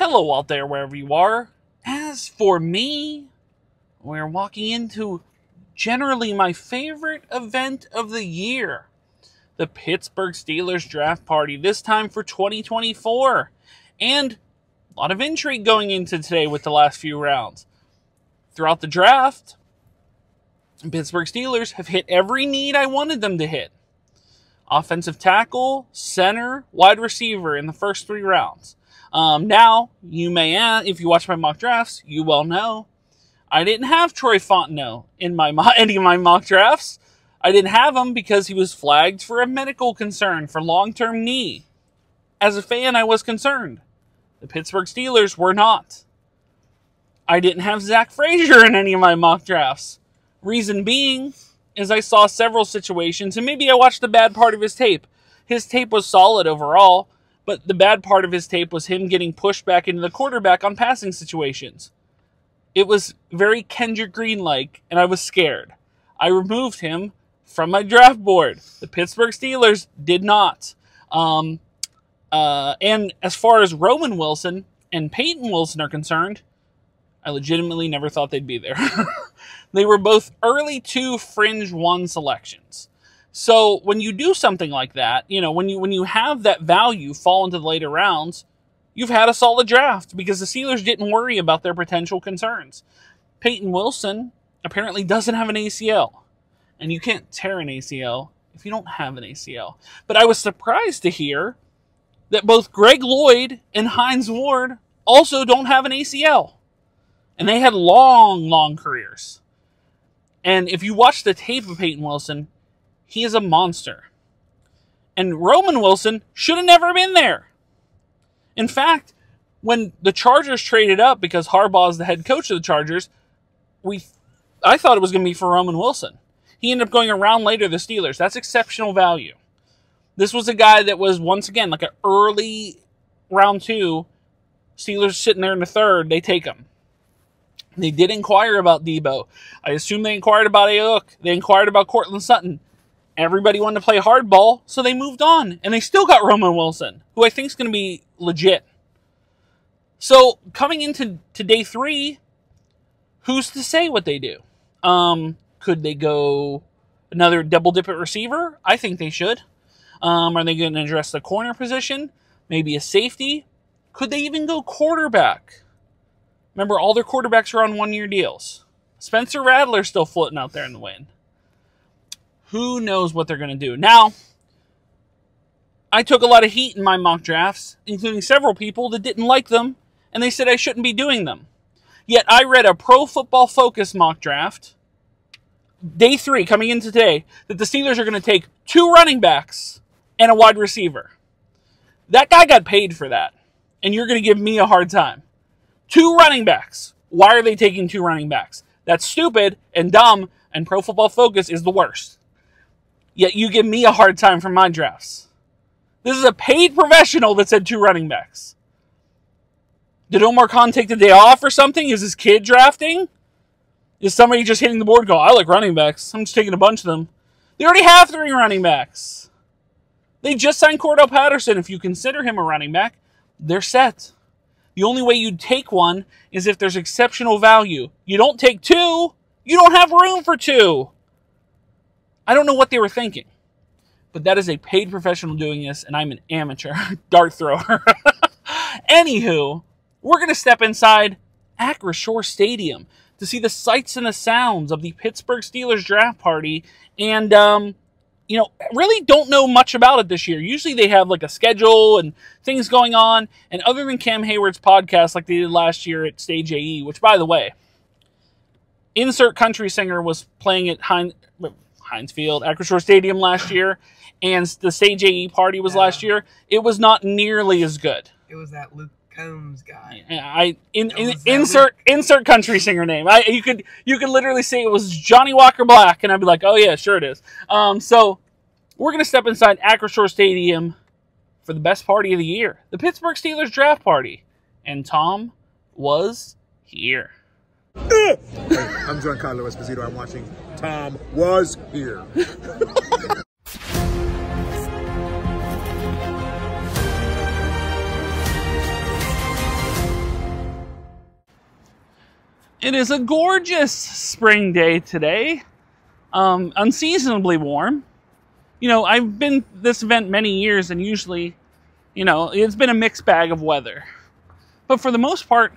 Hello out there, wherever you are. As for me, we're walking into generally my favorite event of the year. The Pittsburgh Steelers draft party, this time for 2024. And a lot of intrigue going into today with the last few rounds. Throughout the draft, Pittsburgh Steelers have hit every need I wanted them to hit. Offensive tackle, center, wide receiver in the first 3 rounds. Now, you may ask, if you watch my mock drafts, you well know, I didn't have Troy Fontenot in any of my mock drafts. I didn't have him because he was flagged for a medical concern for long-term knee. As a fan, I was concerned. The Pittsburgh Steelers were not. I didn't have Zach Frazier in any of my mock drafts. Reason being is I saw several situations, and maybe I watched the bad part of his tape. His tape was solid overall, but the bad part of his tape was him getting pushed back into the quarterback on passing situations. It was very Kendrick Green-like, and I was scared. I removed him from my draft board. The Pittsburgh Steelers did not. And as far as Roman Wilson and Peyton Wilson are concerned, I legitimately never thought they'd be there. They were both early 2 fringe 1 selections. So when you do something like that, when you have that value fall into the later rounds, you've had a solid draft because the Steelers didn't worry about their potential concerns. Peyton Wilson apparently doesn't have an ACL, and you can't tear an ACL if you don't have an ACL. But I was surprised to hear that both Greg Lloyd and Hines Ward also don't have an ACL, and they had long, long careers. And if you watch the tape of Peyton Wilson, he is a monster. And Roman Wilson should have never been there. In fact, when the Chargers traded up, because Harbaugh is the head coach of the Chargers, I thought it was going to be for Roman Wilson. He ended up going around later the Steelers. That's exceptional value. This was a guy that was, once again, like an early round 2. Steelers sitting there in the 3rd, they take him. They did inquire about Debo. I assume they inquired about Ayuk. They inquired about Cortland Sutton. Everybody wanted to play hardball, so they moved on. And they still got Roman Wilson, who I think is going to be legit. So, coming into day 3, who's to say what they do? Could they go another double-dip at receiver? I think they should. Are they going to address the corner position? Maybe a safety? Could they even go quarterback? Remember, all their quarterbacks are on 1-year deals. Spencer Rattler's still floating out there in the wind. Who knows what they're going to do? Now, I took a lot of heat in my mock drafts, including several people that didn't like them, and they said I shouldn't be doing them. Yet I read a Pro Football Focus mock draft, day 3, coming into today, that the Steelers are going to take 2 running backs and a wide receiver. That guy got paid for that, and you're going to give me a hard time. 2 running backs. Why are they taking 2 running backs? That's stupid and dumb, and Pro Football Focus is the worst. Yet you give me a hard time for my drafts. This is a paid professional that said 2 running backs. Did Omar Khan take the day off or something? Is his kid drafting? Is somebody just hitting the board and go, I like running backs. I'm just taking a bunch of them. They already have 3 running backs. They just signed Cordell Patterson. If you consider him a running back, they're set. The only way you'd take one is if there's exceptional value. You don't take 2. You don't have room for 2. I don't know what they were thinking. But that is a paid professional doing this, and I'm an amateur dart thrower. Anywho, we're going to step inside Acrisure Stadium to see the sights and the sounds of the Pittsburgh Steelers draft party. And, really don't know much about it this year. Usually they have like a schedule and things going on. And other than Cam Hayward's podcast like they did last year at Stage AE, which, by the way, insert country singer was playing at Heinz Field, Acrisure Stadium last year, and the Stage AE party was last year. It was not nearly as good. It was that Luke Combs guy. Insert country singer name. You could literally say it was Johnny Walker Black, and I'd be like, oh yeah, sure it is. So we're gonna step inside Acrisure Stadium for the best party of the year, the Pittsburgh Steelers draft party, and Tom was here. Hey, I'm Giancarlo Esposito. I'm watching Tom Was Here. It is a gorgeous spring day today. Unseasonably warm. You know, I've been this event many years, and usually, you know, it's been a mixed bag of weather. But for the most part,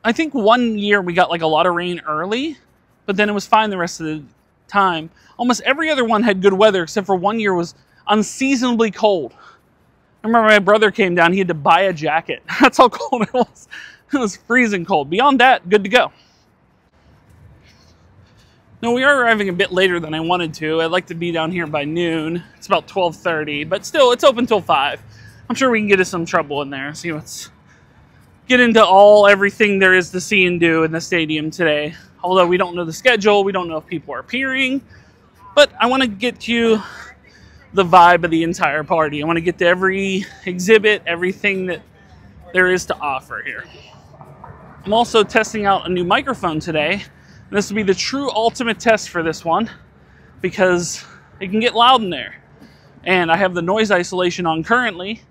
I think one year we got like a lot of rain early, but then it was fine the rest of the time. Almost every other one had good weather, except for one year was unseasonably cold. I remember my brother came down, he had to buy a jacket. That's how cold it was. It was freezing cold. Beyond that, good to go. No, we are arriving a bit later than I wanted to. I'd like to be down here by noon. It's about 12:30, but still, it's open till 5. I'm sure we can get us some trouble in there. See what's... Get into everything there is to see and do in the stadium today. Although we don't know the schedule, we don't know if people are appearing. But I want to get you the vibe of the entire party. I want to get to every exhibit, everything that there is to offer here. I'm also testing out a new microphone today. And this will be the true ultimate test for this one because it can get loud in there. And I have the noise isolation on currently,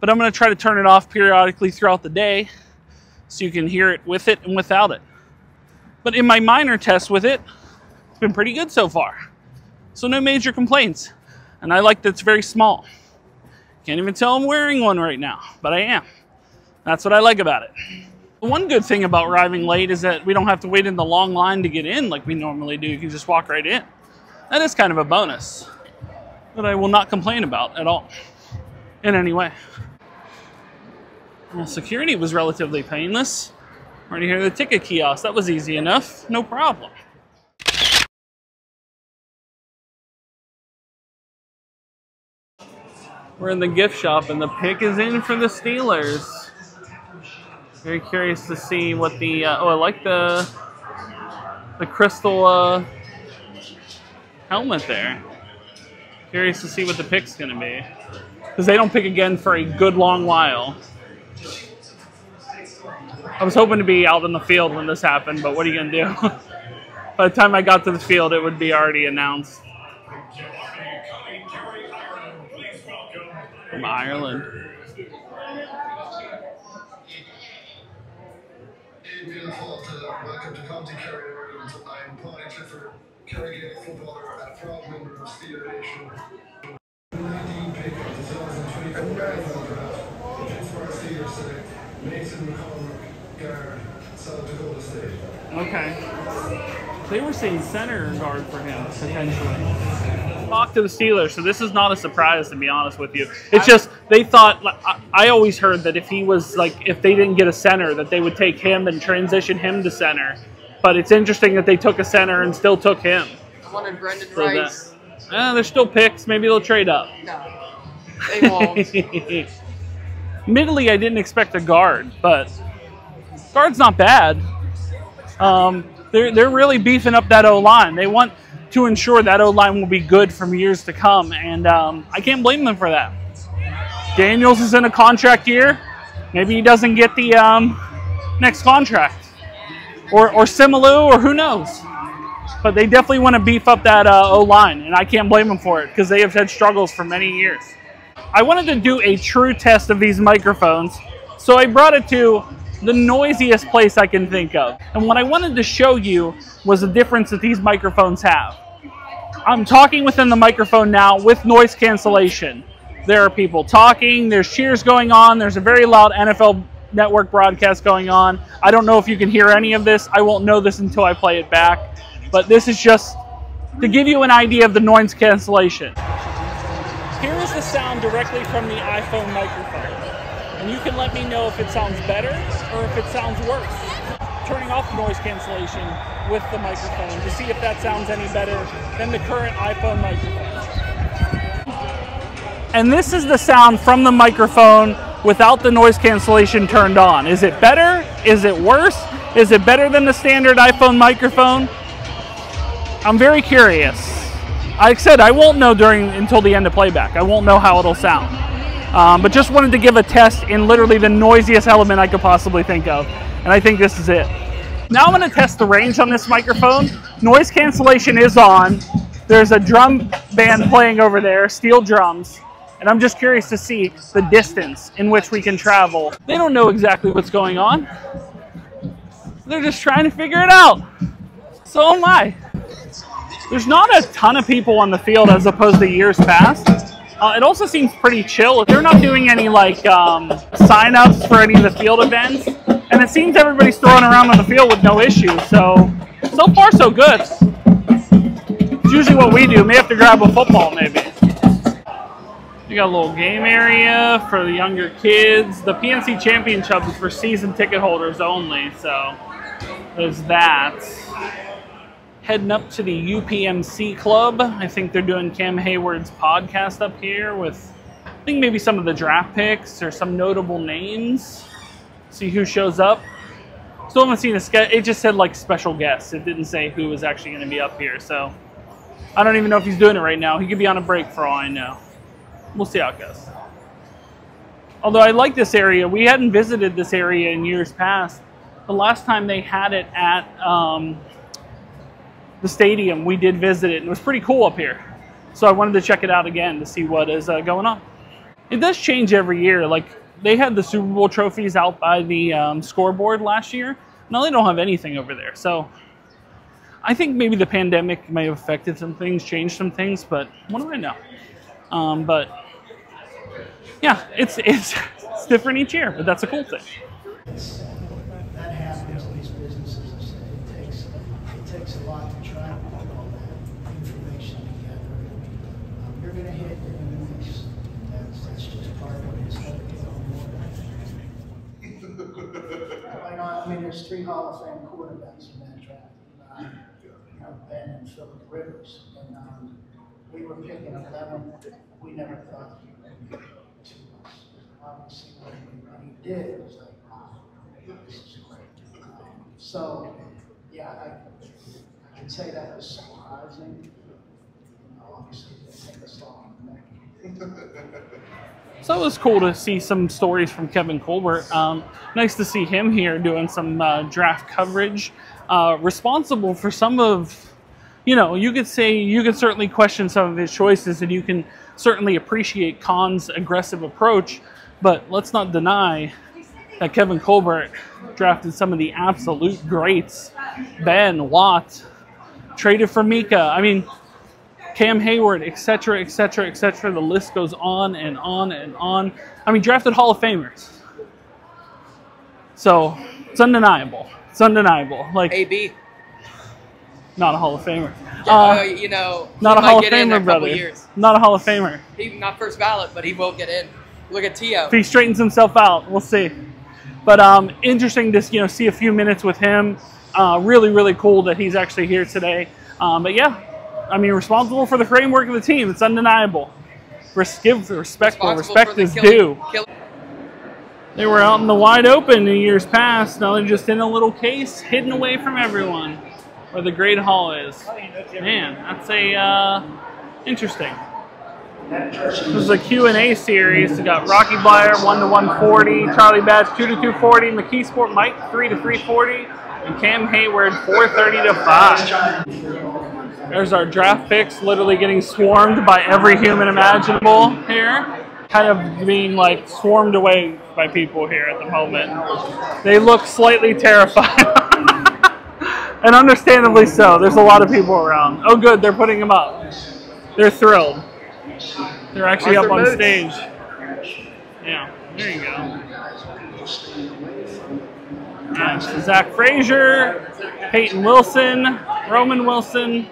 but I'm going to try to turn it off periodically throughout the day so you can hear it with it and without it. But in my minor test with it, it's been pretty good so far. So no major complaints. And I like that it's very small. Can't even tell I'm wearing one right now, but I am. That's what I like about it. One good thing about arriving late is that we don't have to wait in the long line to get in like we normally do. You can just walk right in. That is kind of a bonus that I will not complain about at all in any way. Well, security was relatively painless. Already here, the ticket kiosk. That was easy enough. No problem. We're in the gift shop and the pick is in for the Steelers. Very curious to see what the, I like the crystal helmet there. Curious to see what the pick's going to be. Because they don't pick again for a good long while. I was hoping to be out in the field when this happened, but what are you going to do? By the time I got to the field, it would be already announced. From Ireland. Welcome to County Kerry, Ireland. I'm Paul Clifford, Kerry Gaelic footballer and a proud member of Steeler Nation. 19 pick of the 2024 NFL draft. The Pittsburgh Steelers select Mason McCormick, guard, South Dakota State. Okay. They were saying center guard for him, potentially. Talk to the Steelers, so this is not a surprise, to be honest with you. It's just, they thought, I always heard that if he was, like, if they didn't get a center, that they would take him and transition him to center. But it's interesting that they took a center and still took him. I wanted Brendan Rice. There's still picks. Maybe they'll trade up. No, they won't. Admittedly, I didn't expect a guard, but guard's not bad. They're really beefing up that O-line. They want to ensure that O-line will be good from years to come, and I can't blame them for that. Daniels is in a contract year. Maybe he doesn't get the next contract. Or Simalu, or who knows. But they definitely want to beef up that O-line, and I can't blame them for it, because they have had struggles for many years. I wanted to do a true test of these microphones, so I brought it to the noisiest place I can think of. And what I wanted to show you was the difference that these microphones have. I'm talking within the microphone now with noise cancellation. There are people talking, there's cheers going on, there's a very loud NFL Network broadcast going on. I don't know if you can hear any of this. I won't know this until I play it back. But this is just to give you an idea of the noise cancellation. Here is the sound directly from the iPhone microphone. And you can let me know if it sounds better or if it sounds worse. Turning off noise cancellation with the microphone to see if that sounds any better than the current iPhone microphone. And this is the sound from the microphone without the noise cancellation turned on. Is it better? Is it worse? Is it better than the standard iPhone microphone? I'm very curious. Like I said, I won't know until the end of playback. I won't know how it'll sound. But just wanted to give a test in literally the noisiest element I could possibly think of. And I think this is it. Now I'm going to test the range on this microphone. Noise cancellation is on. There's a drum band playing over there, steel drums. And I'm just curious to see the distance in which we can travel. They don't know exactly what's going on. They're just trying to figure it out. So am I. There's not a ton of people on the field as opposed to years past. It also seems pretty chill. They're not doing any like sign-ups for any of the field events. And it seems everybody's throwing around on the field with no issues. So far so good. It's usually what we do. May have to grab a football maybe. You got a little game area for the younger kids. The PNC Championship is for season ticket holders only, so there's that. Heading up to the UPMC Club. I think they're doing Cam Hayward's podcast up here with, I think maybe some of the draft picks or some notable names. See who shows up. Still haven't seen a sketch. It just said like special guests. It didn't say who was actually going to be up here, so I don't even know if he's doing it right now. He could be on a break for all I know. We'll see how it goes. Although I like this area. We hadn't visited this area in years past. The last time they had it at the stadium, we did visit it. It was pretty cool up here. So I wanted to check it out again to see what is going on. It does change every year. Like they had the Super Bowl trophies out by the scoreboard last year. Now they don't have anything over there. So I think maybe the pandemic may have affected some things, changed some things, but what do I know? But yeah, it's different each year, but that's a cool thing. That happens in these businesses. It takes a lot to try to put all that information together. You're going to hit, you're going to miss. That's just part of it. It's going to get on. I mean, there's 3 Hall of Fame quarterbacks in that draft. Ben and Philip Rivers. And we were picking 11. We never thought he would get to us. Obviously, when he did, it was like, wow, this is great. So, yeah, I can say that was surprising. Obviously, it didn't take us long. So it was cool to see some stories from Kevin Colbert. Nice to see him here doing some draft coverage. Responsible for some of, you could say, you could certainly question some of his choices, and you can certainly appreciate Khan's aggressive approach, but let's not deny that Kevin Colbert drafted some of the absolute greats. Ben, Watt, traded for Mika. I mean, Cam Hayward, etc., etc., etc. The list goes on and on and on. I mean, drafted Hall of Famers. So it's undeniable. It's undeniable. Like AB. Not a Hall of Famer. Not a Hall of Famer, brother. Years. Not a Hall of Famer. He not first ballot, but he will get in. Look at Tio. If he straightens himself out, we'll see. But interesting to see a few minutes with him. Really, really cool that he's actually here today. But yeah, I mean, responsible for the framework of the team. It's undeniable. Give respect where respect is due. They were out in the wide open in years past. Now they're just in a little case, hidden away from everyone, where the Great Hall is. Man, that's interesting. This is a Q&A series. We got Rocky Blyer 1 to 140, Charlie Batch 2 to 240, McKeesport Mike 3 to 340, and Cam Hayward 430 to 5. There's our draft picks, literally getting swarmed by every human imaginable here. Kind of being like swarmed away by people here at the moment. They look slightly terrified. And understandably so. There's a lot of people around. Oh good, they're putting them up. They're thrilled. They're actually up on stage. Yeah, there you go. Yeah, Zach Frazier, Peyton Wilson, Roman Wilson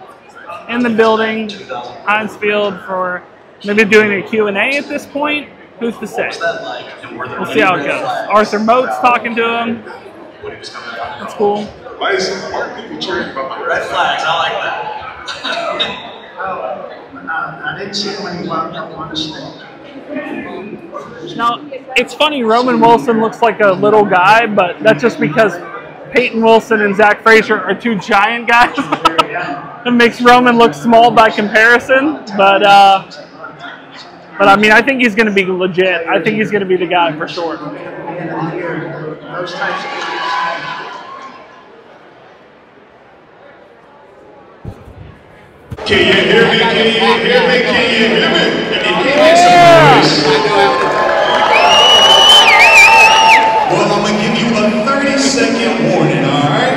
in the building. Heinz Field for maybe doing a Q&A at this point. Who's to say? We'll see how it goes. Arthur Mote's talking to him. That's cool. Why is people cheering about my red flags? I like that. I didn't see him when he walked up on the stage. Now, it's funny, Roman Wilson looks like a little guy, but that's just because Peyton Wilson and Zach Frazier are 2 giant guys. It makes Roman look small by comparison, but I mean, I think he's going to be legit. I think he's going to be the guy for sure. Those types of Can you hear me? Can you hear me? Can you hear me? Can you make some noise? Well, I'm going to give you a 30-second warning, all right?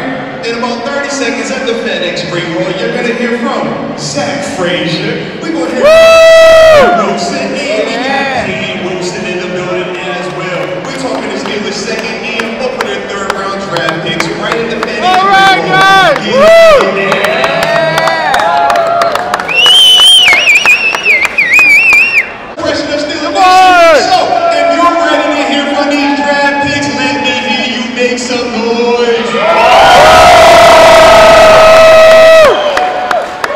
spring roll, you're going to hear from Zach Frazier. We're going to hear from Wilson, and Wilson in the building as well. We're talking to Steelers' second and up for their third-round draft picks right in the fantasy. All right, guys! So, if you're ready to hear from these draft picks, let me hear you make some noise.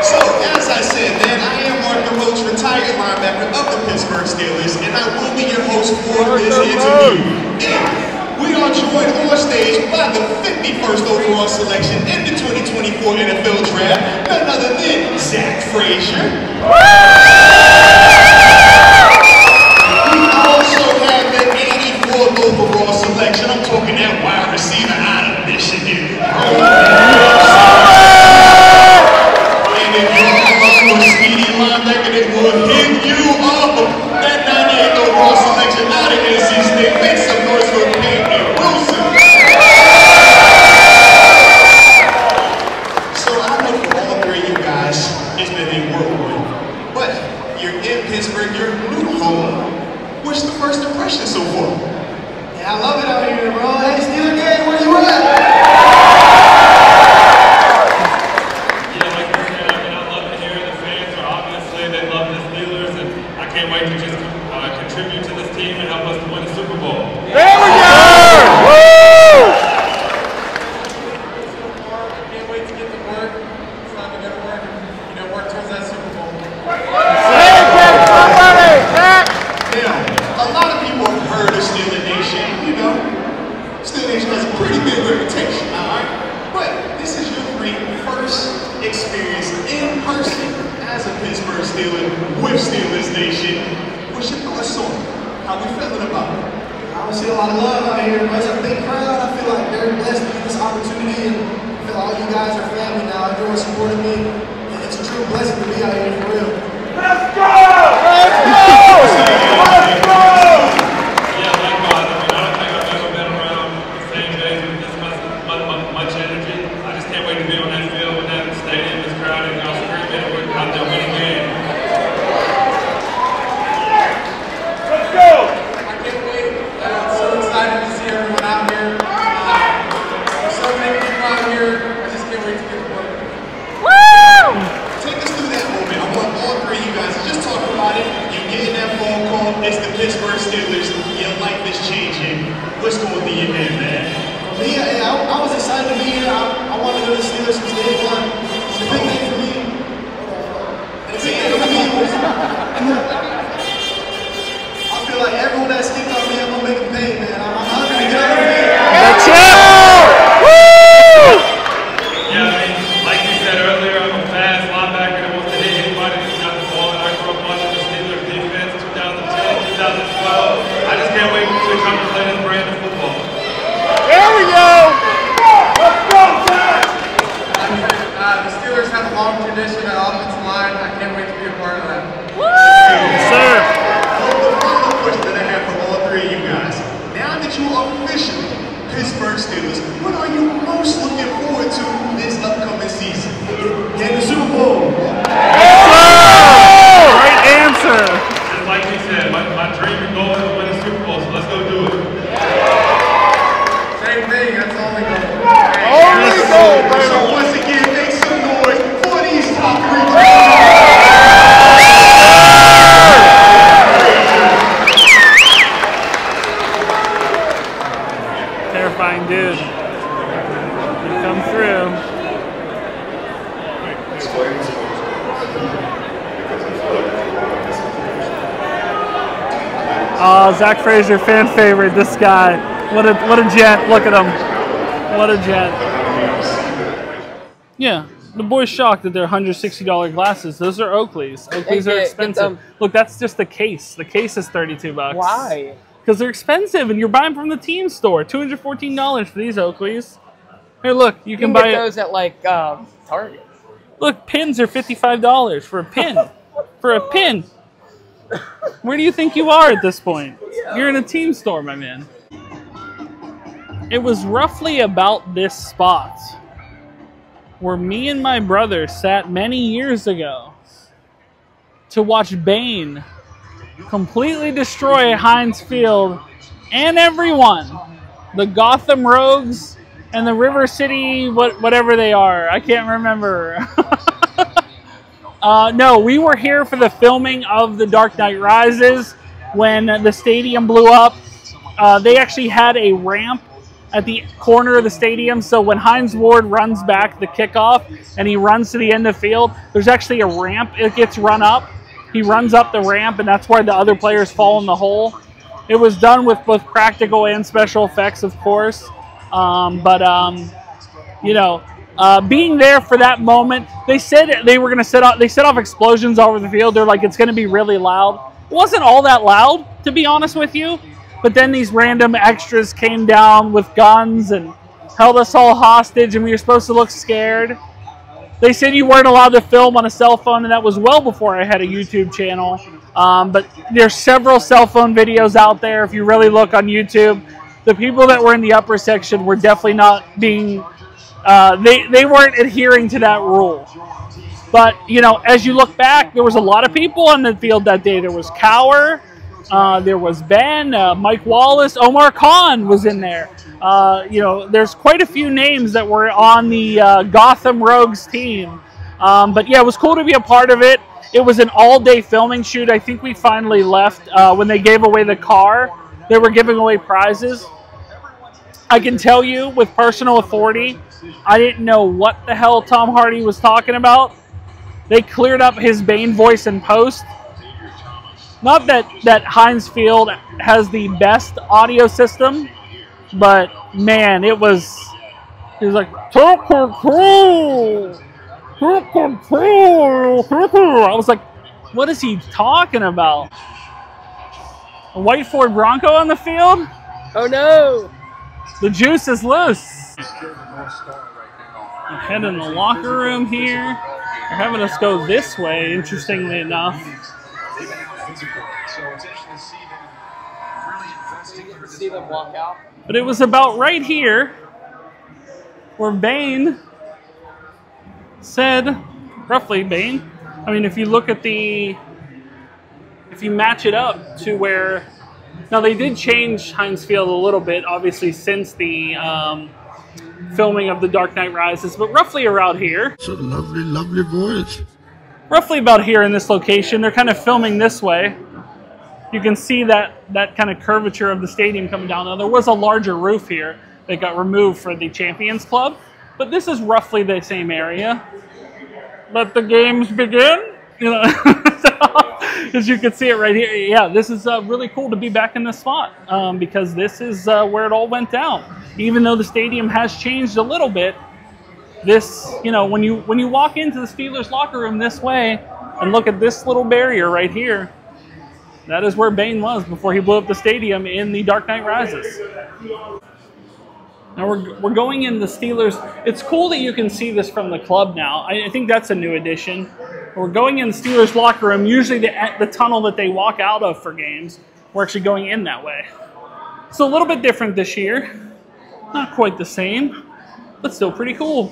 So, as I said, man, I am Mark Roach, retired linebacker of the Pittsburgh Steelers, and I will be your host for this interview. And we are joined on stage by the 51st overall selection in the 2024 NFL Draft, none other than Zach Frazier. Overall selection, I'm talking that wide receiver out of Michigan. And if you're a speedy linebacker that will hit you up, that 98th overall selection out of NC State, make some noise for Peyton Wilson. So I know for all three of you guys, it's been a whirlwind. But you're in Pittsburgh, your new home. What's the first impression so far? Yeah, I love it out here, bro. Hey, Steeler gang, where you at? Yeah, like you said, I love to hear the fans are obviously, they love the Steelers, and I can't wait to just contribute to this team and help us to win the Super Bowl. There we go! Woo! I can't wait to get to work. It's time to go to work and, work towards that Super Bowl. Now, a lot of people have heard of Steeler Nation, Steeler Nation has a pretty big reputation, alright? But this is your first experience in person as a Pittsburgh Steeler with Steelers Nation. What's your thoughts on how we feeling about it? I see a lot of love out here, bro. It's a big crowd. I feel like very blessed to get this opportunity, and I feel all you guys are family now. Everyone's supporting me, and it's a true blessing to be out here for real. Let's go! Let's go! Let's go! Yeah, likewise. I don't think I've ever been around the same days with this much energy. I just can't wait to be on that field with that stadium is crowded and y'all screaming and we're out there winning games. Let's go! I can't wait. I'm so excited to see everyone out here. There's so many people out here. I just can't wait to get to work. Woo! Take us through that moment. I want all three of you guys to just talk about it. You're getting that phone call. It's the Pittsburgh Steelers. Your life is changing. What's going through your head, man? For me, I was excited to be here. I wanted to go to the Steelers since day one. It's a big thing for me. It's a big thing for me. I feel like everyone that skipped on me, I'm going to make them pay, man. I'm hungry to get over here. That's it! Woo! Yeah, I mean, like you said earlier, I'm a fast linebacker that wants to hit anybody who's got the ball. I grew up watching the Steelers defense 2010, 2012. I just can't wait to come to play this brand of football. There we go! Let's go, Zach! The Steelers have a long tradition at offensive line. I can't wait to be a part of that. Woo! Yes, sir. The final question that I have for all three of you guys. Now that you are officially Pittsburgh Steelers, what are you most looking forward to this upcoming season? Get the Super Bowl. Yes, sir! Great answer. Just like you said, my dream and goal is to win a Super Bowl, so let's go do it. Same thing, that's the only goal. Only goal, So baby. once again, make some noise for these top three teams. Terrifying dude. You come through. Oh, Zach Frazier, fan favorite. This guy, what a gent. Look at him. What a gent. Yeah, the boy's shocked that they're $160 glasses. Those are Oakleys. Oakleys are expensive. Look, that's just the case. The case is $32. Why? Because they're expensive, and you're buying from the team store. $214 for these Oakleys. Here, look, you can buy get those at like Target. Look, pins are $55 for a pin. For a pin. Where do you think you are at this point? You're in a team store, my man. It was roughly about this spot where me and my brother sat many years ago to watch Bane completely destroy Heinz Field and everyone. The Gotham Rogues and the River City, whatever they are. I can't remember. No, we were here for the filming of The Dark Knight Rises when the stadium blew up. They actually had a ramp at the corner of the stadium, so when Hines Ward runs back the kickoff and he runs to the end of the field, there's actually a ramp. It gets run up. He runs up the ramp, and that's where the other players fall in the hole. It was done with both practical and special effects, of course. You know, being there for that moment, they said they were going to set off explosions all over the field. They're like, it's going to be really loud. It wasn't all that loud, to be honest with you. But then these random extras came down with guns and held us all hostage, and we were supposed to look scared. They said you weren't allowed to film on a cell phone, and that was well before I had a YouTube channel. But there's several cell phone videos out there if you really look on YouTube. The people that were in the upper section were definitely not being... they weren't adhering to that rule. But, you know, as you look back, there was a lot of people on the field that day. There was Cower, there was Ben, Mike Wallace, Omar Khan was in there. You know, there's quite a few names that were on the Gotham Rogues team. But yeah, it was cool to be a part of it. It was an all-day filming shoot. I think we finally left when they gave away the car. They were giving away prizes. I can tell you with personal authority, I didn't know what the hell Tom Hardy was talking about. They cleared up his Bane voice in post. Not that Heinz Field has the best audio system, but man, it was like, I was like, what is he talking about? A white Ford Bronco on the field? Oh no! The juice is loose. We're heading in the locker room here. They're having us go this way, interestingly enough. See them walk out. But it was about right here where Bane said, roughly Bane, I mean, if you look at if you match it up to where, now they did change Heinz Field a little bit, obviously, since the filming of The Dark Knight Rises, but roughly around here. It's a lovely, lovely voice. Roughly about here in this location. They're kind of filming this way. You can see that kind of curvature of the stadium coming down. Now, there was a larger roof here that got removed for the Champions Club, but this is roughly the same area. Let the games begin. You know, as you can see it right here. Yeah, this is really cool to be back in this spot because this is where it all went down. Even though the stadium has changed a little bit, this, you know, when you walk into the Steelers locker room this way and look at this little barrier right here, that is where Bane was before he blew up the stadium in The Dark Knight Rises. Now we're going in the Steelers. It's cool that you can see this from the club now. I think that's a new addition. We're going in the Steelers locker room. Usually the tunnel that they walk out of for games, we're actually going in that way. It's a little bit different this year. Not quite the same, but still pretty cool.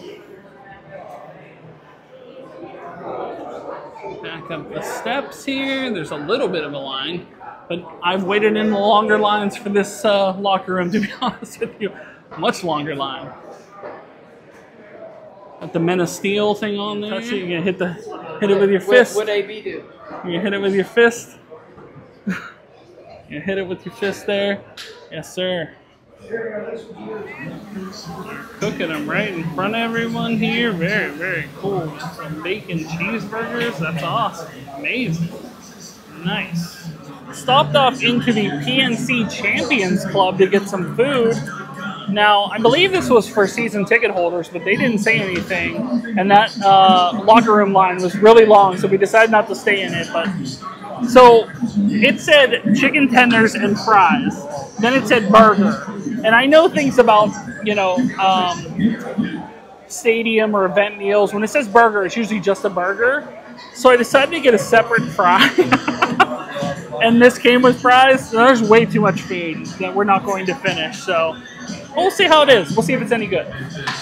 Back up the steps here. There's a little bit of a line, but I've waited in the longer lines for this locker room, to be honest with you. Much longer line. Got the Men of Steel thing on there. You're gonna hit it with your fist. What AB do? You're gonna hit it with your fist. You hit it with your fist there. Yes, sir. Cooking them right in front of everyone here. Very, very cool. Some bacon cheeseburgers. That's awesome. Amazing. Nice. Stopped off into the PNC Champions Club to get some food. Now, I believe this was for season ticket holders, but they didn't say anything. And that locker room line was really long, so we decided not to stay in it. But so it said chicken tenders and fries. Then it said burger. And I know things about, you know, stadium or event meals. When it says burger, it's usually just a burger. So I decided to get a separate fry. and this came with fries, there's way too much food that we're not going to finish. So we'll see how it is. We'll see if it's any good.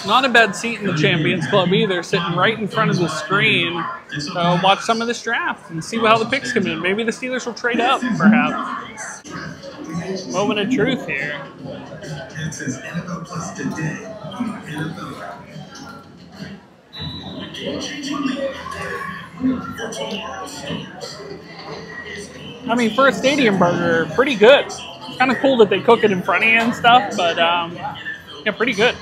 Not a bad seat in the Champions Club either, sitting right in front of the screen. So watch some of this draft and see how the picks come in. Maybe the Steelers will trade up, perhaps. Moment of truth here. I mean, for a stadium burger, pretty good. Kind of cool that they cook it in front of you and stuff, but yeah, pretty good.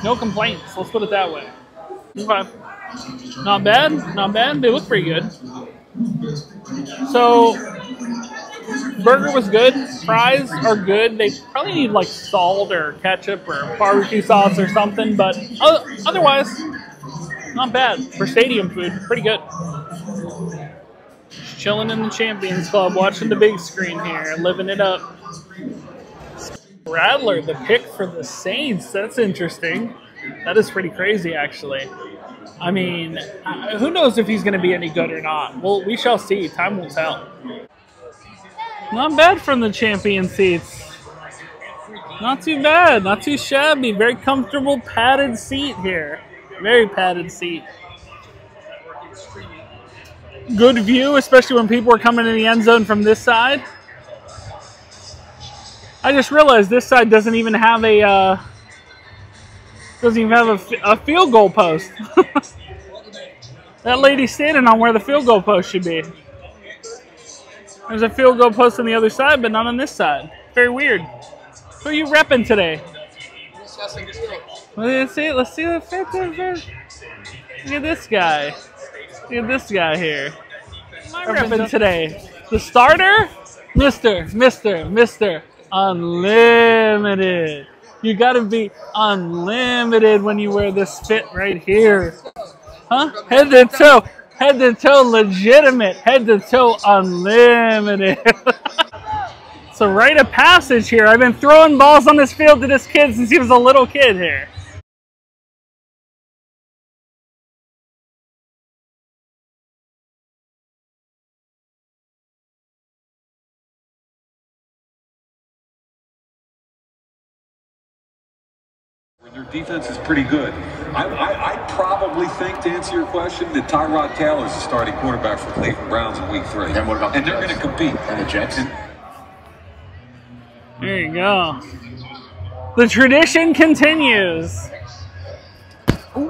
No complaints. Let's put it that way. Okay. Not bad. Not bad. They look pretty good. So, burger was good. Fries are good. They probably need like salt or ketchup or barbecue sauce or something, but otherwise, not bad. For stadium food, pretty good. Just chilling in the Champions Club, watching the big screen here, living it up. Rattler, the pick for the Saints. That's interesting. That is pretty crazy, actually. I mean, who knows if he's going to be any good or not? Well, we shall see. Time will tell. Not bad from the champion seats. Not too bad. Not too shabby. Very comfortable, padded seat here. Very padded seat. Good view, especially when people are coming in the end zone from this side. I just realized this side doesn't even have a field goal post. That lady's standing on where the field goal post should be. There's a field goal post on the other side, but not on this side. Very weird. Who are you repping today? Let's see the fit. Look at this guy. Look at this guy here. Am I repping today? The starter? Mr. Unlimited. You gotta be unlimited when you wear this fit right here. Huh? Head to toe legitimate. Head to toe unlimited. It's a rite of passage here. I've been throwing balls on this field to this kid since he was a little kid here. Your defense is pretty good. I probably think, to answer your question, that Tyrod Taylor is the starting quarterback for Cleveland Browns in Week 3. And what about they're going to compete. And the Jets? There you go. The tradition continues. Can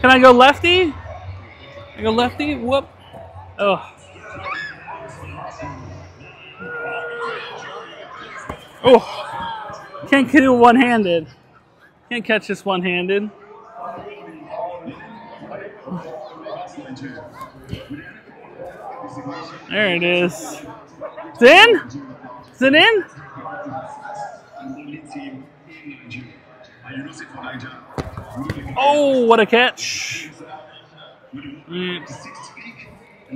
I go lefty? I go lefty? Whoop. Oh. Oh. Can't do one-handed. Can't catch this one-handed. There it is. Is it in? Is it in? Oh, what a catch.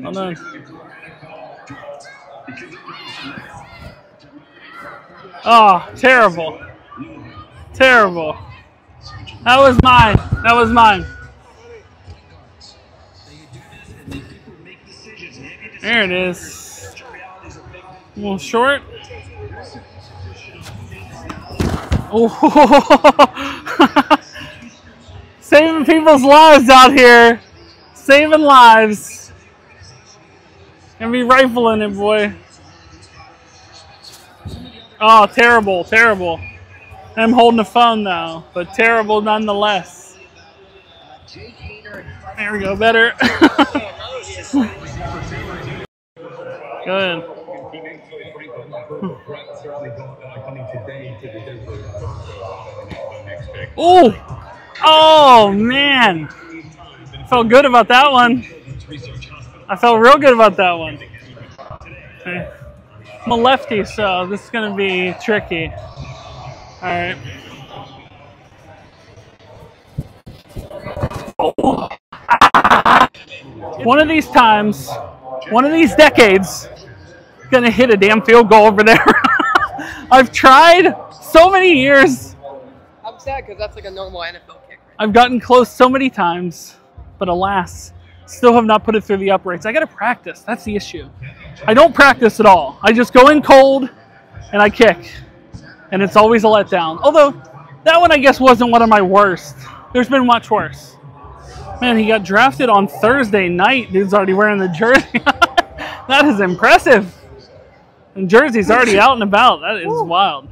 Hold on. Oh, terrible. Terrible. That was mine. That was mine. There it is. A little short. Oh. Saving people's lives out here. Saving lives. Gonna be rifling it, boy. Oh, terrible, terrible. I'm holding the phone though, but terrible nonetheless. There we go, better. Go ahead. Oh! Oh, man. Felt good about that one. I felt real good about that one. Okay. I'm a lefty, so this is going to be tricky. All right. Oh. One of these times, one of these decades, going to hit a damn field goal over there. I've tried so many years. I'm sad because that's like a normal NFL kick. I've gotten close so many times, but alas, Still have not put it through the uprights. I got to practice. That's the issue. I don't practice at all. I just go in cold and I kick. And it's always a letdown. Although, that one I guess wasn't one of my worst. There's been much worse. Man, he got drafted on Thursday night. Dude's already wearing the jersey. That is impressive. And jersey's already out and about. That is wild.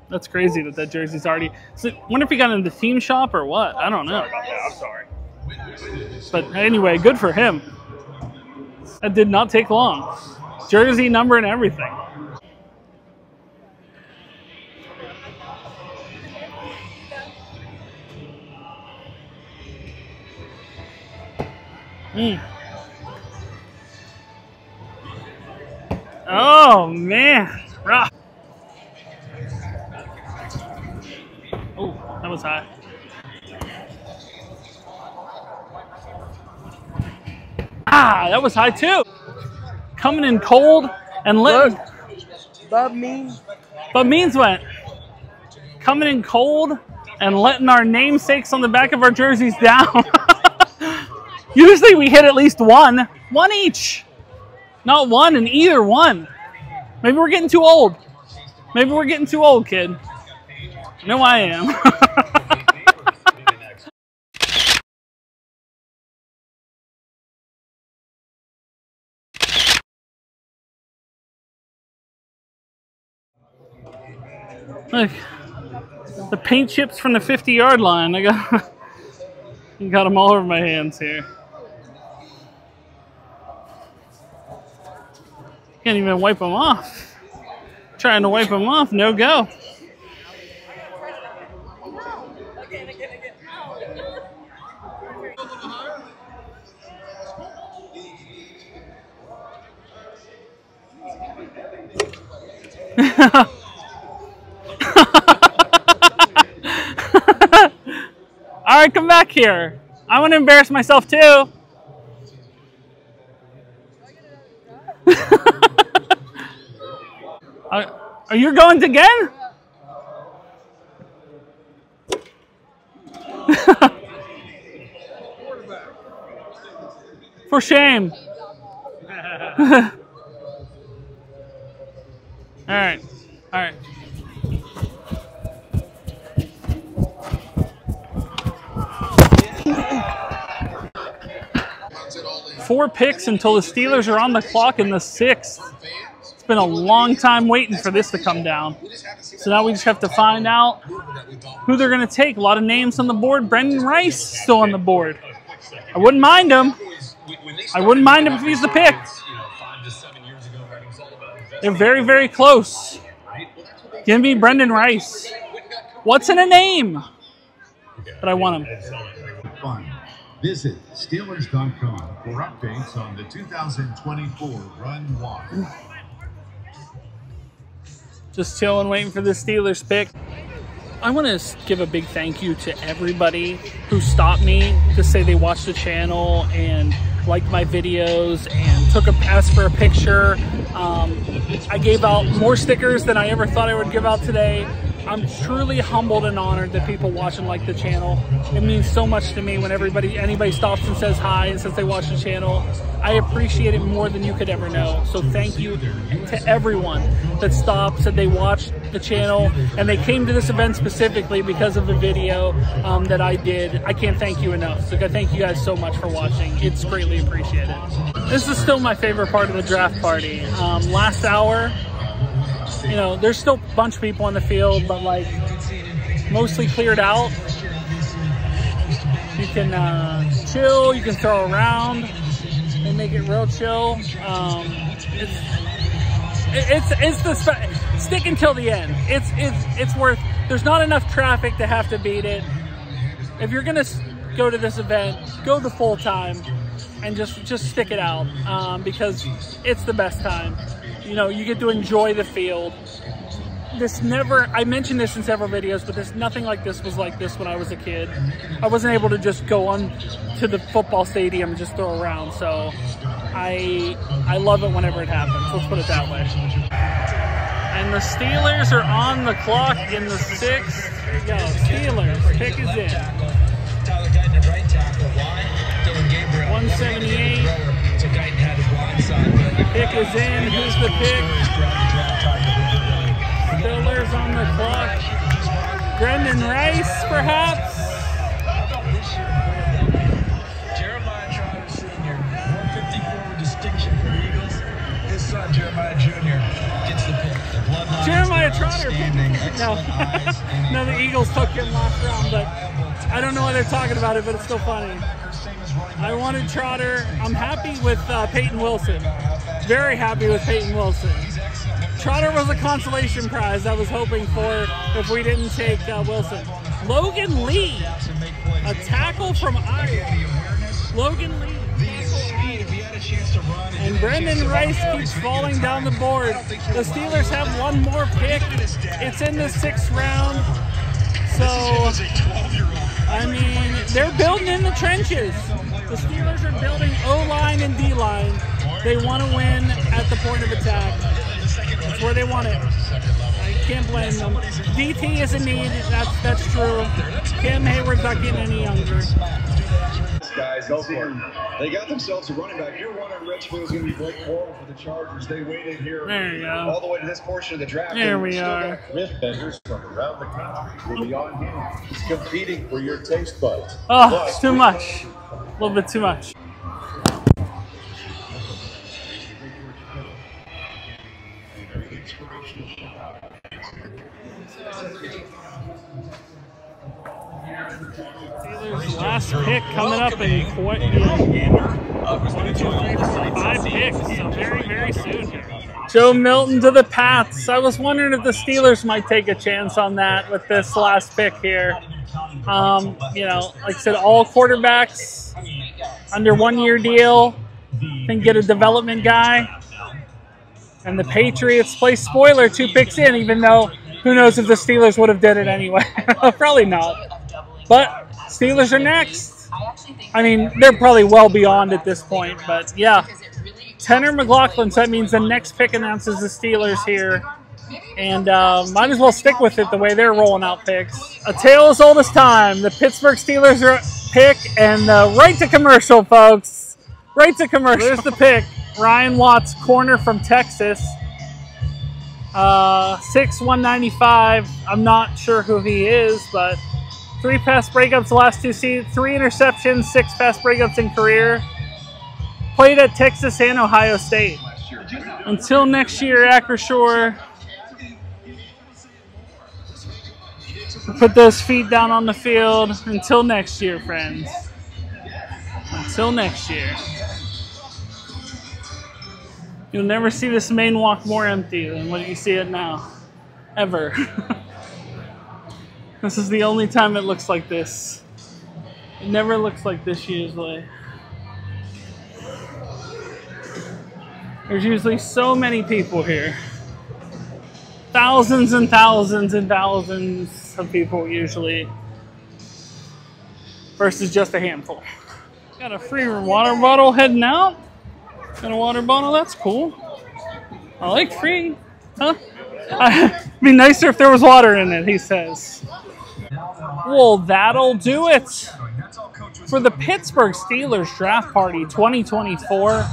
That's crazy that jersey's already... So, wonder if he got into the team shop or what. I don't know. Sorry about that. I'm sorry. But anyway, good for him. That did not take long. Jersey, number, and everything. Oh, man. Rough. Oh, that was high. Ah, that was high too. Coming in cold and letting... Bob Means. Bob Means went. Coming in cold and letting our namesakes on the back of our jerseys down. Usually we hit at least one. One each. Not one in either one. Maybe we're getting too old. Maybe we're getting too old, kid. No, I am. Look, the paint chips from the 50-yard line. I got them all over my hands here. Can't even wipe them off. Trying to wipe them off, no go. All right, come back here. I want to embarrass myself too. Are you going again? For shame. All right. All right. Four picks until the Steelers are on the clock in the 6th. It's been a long time waiting for this to come down. So now we just have to find out who they're going to take. A lot of names on the board. Brendan Rice still on the board. I wouldn't mind him. I wouldn't mind him if he's the pick. They're very, very close. Give me Brendan Rice. What's in a name? But I want him. Visit Steelers.com for updates on the 2024 Run Walk. Just chilling, waiting for the Steelers pick. I want to give a big thank you to everybody who stopped me to say they watched the channel and liked my videos and asked for a picture. I gave out more stickers than I ever thought I would give out today. I'm truly humbled and honored that people watch and like the channel. It means so much to me when anybody stops and says hi and says they watch the channel. I appreciate it more than you could ever know. So thank you to everyone that stopped, said they watched the channel, and they came to this event specifically because of the video that I did. I can't thank you enough. So I thank you guys so much for watching. It's greatly appreciated. This is still my favorite part of the draft party. Last hour, you know, there's still a bunch of people on the field, but like mostly cleared out. You can chill, you can throw around. They make it real chill. Stick until the end. It's worth. There's not enough traffic to have to beat it. If you're gonna go to this event, go the full time and just stick it out because it's the best time. You know, you get to enjoy the field. I mentioned this in several videos, but nothing like this was like this when I was a kid. I wasn't able to just go on to the football stadium and just throw around. So I love it whenever it happens. Let's put it that way. And the Steelers are on the clock in the 6th. There you go. Steelers. Pick is in. 178. Pick is in. Who's the pick? Stillers on the clock. Brendan Rice, perhaps? Jeremiah Trotter Sr., 154 distinction for the Eagles. His son, Jeremiah Jr., gets the pick. The bloodline Jeremiah Trotter. No. No, the Eagles took him last round, but I don't know why they're talking about it, but it's still funny. I wanted Trotter. I'm happy with Peyton Wilson. Very happy with Peyton Wilson. Trotter was a consolation prize I was hoping for if we didn't take Wilson. Logan Lee, a tackle from Iowa. Logan Lee. And Brendan Rice keeps falling down the board. The Steelers have one more pick. It's in the 6th round. So, I mean, they're building in the trenches. The Steelers are building O-line and D-line. They want to win at the point of attack. That's where they want it. I can't blame them. DT is a need. That's true. Cam Hayward's not getting any younger. Guys, they got themselves a running back. You're wondering Richfield's going to be Blake Coral for the Chargers. They waited here all the way to this portion of the draft. There we are. Fifth vendors from around the country will be on here. He's competing for your taste buds. Oh, it's too much. A little bit too much. Last pick coming up in 5 picks, so very, very soon. Joe Milton to the Pats. I was wondering if the Steelers might take a chance on that with this last pick here. You know, like I said, all quarterbacks under 1-year deal can get a development guy. And the Patriots play spoiler 2 picks in, even though who knows if the Steelers would have did it anyway. Probably not. But Steelers are next. I mean, they're probably well beyond at this point, but yeah. Tanner McLaughlin, so that means the next pick announces the Steelers here. And might as well stick with it the way they're rolling out picks. A tale as old as time. The Pittsburgh Steelers are pick, and right to commercial, folks. Right to commercial. There's the pick. Ryan Watts, corner from Texas. 6', 195. I'm not sure who he is, but 3 pass breakups the last 2 seasons, 3 interceptions, 6 pass breakups in career. Played at Texas and Ohio State. Until next year, Acrisure. Put those feet down on the field. Until next year, friends. Until next year. You'll never see this main walk more empty than when you see it now. Ever. This is the only time it looks like this. It never looks like this usually. There's usually so many people here. Thousands and thousands and thousands of people usually. Versus just a handful. Got a free water bottle heading out. Got a water bottle, that's cool. I like free. Huh? It'd be nicer if there was water in it, he says. Well, that'll do it for the Pittsburgh Steelers Draft Party 2024.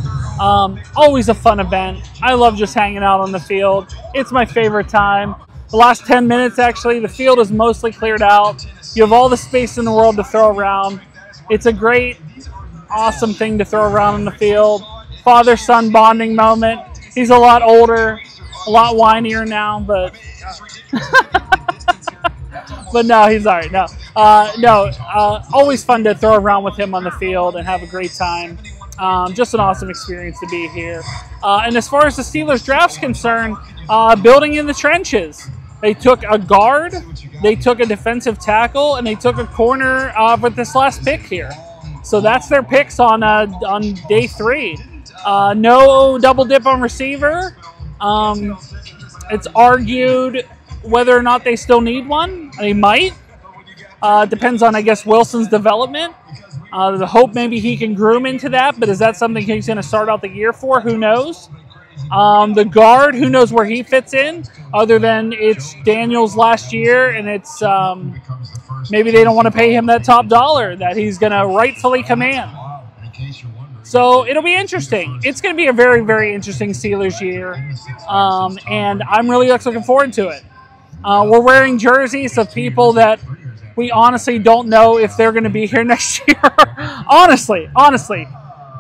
Always a fun event. I love just hanging out on the field. It's my favorite time. The last 10 minutes, actually, the field is mostly cleared out. You have all the space in the world to throw around. It's a great, awesome thing to throw around on the field. Father-son bonding moment. He's a lot older, a lot whinier now, but but no, he's all right. Always fun to throw around with him on the field and have a great time. Just an awesome experience to be here. And as far as the Steelers draft's concerned, building in the trenches. They took a guard, they took a defensive tackle, and they took a corner with this last pick here. So that's their picks on day 3. No double dip on receiver. It's argued whether or not they still need one. They might. Depends on, I guess, Wilson's development. The hope maybe he can groom into that, but is that something he's going to start out the year for? Who knows? The guard, who knows where he fits in, other than it's Daniels last year, and it's maybe they don't want to pay him that top dollar that he's going to rightfully command. So it'll be interesting. It's going to be a very, very interesting Steelers year, and I'm really looking forward to it. We're wearing jerseys of people that we honestly don't know if they're going to be here next year. honestly.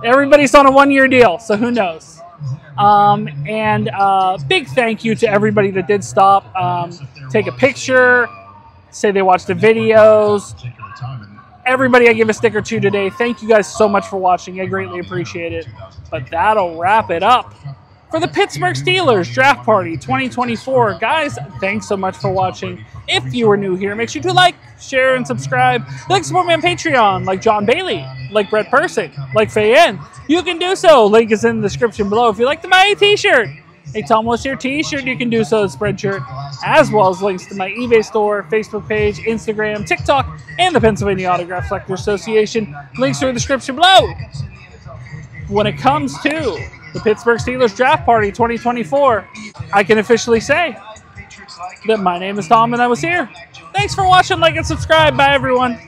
Everybody's on a one-year deal, so who knows? Big thank you to everybody that did stop, take a picture, say they watched the videos. Everybody I give a sticker to today, thank you guys so much for watching. I greatly appreciate it. But that'll wrap it up for the Pittsburgh Steelers Draft Party 2024. Guys, thanks so much for watching. If you are new here, make sure to like, share, and subscribe. Like, support me on Patreon, like John Bailey, like Brett Persick, like Fayen. You can do so. Link is in the description below. If you'd like to buy a t-shirt, a Tomwashere t-shirt, you can do so at Spreadshirt, as well as links to my eBay store, Facebook page, Instagram, TikTok, and the Pennsylvania Autograph Collectors Association. Links are in the description below. When it comes to the Pittsburgh Steelers Draft Party 2024, I can officially say that my name is Tom and I was here. Thanks for watching, like, and subscribe. Bye, everyone.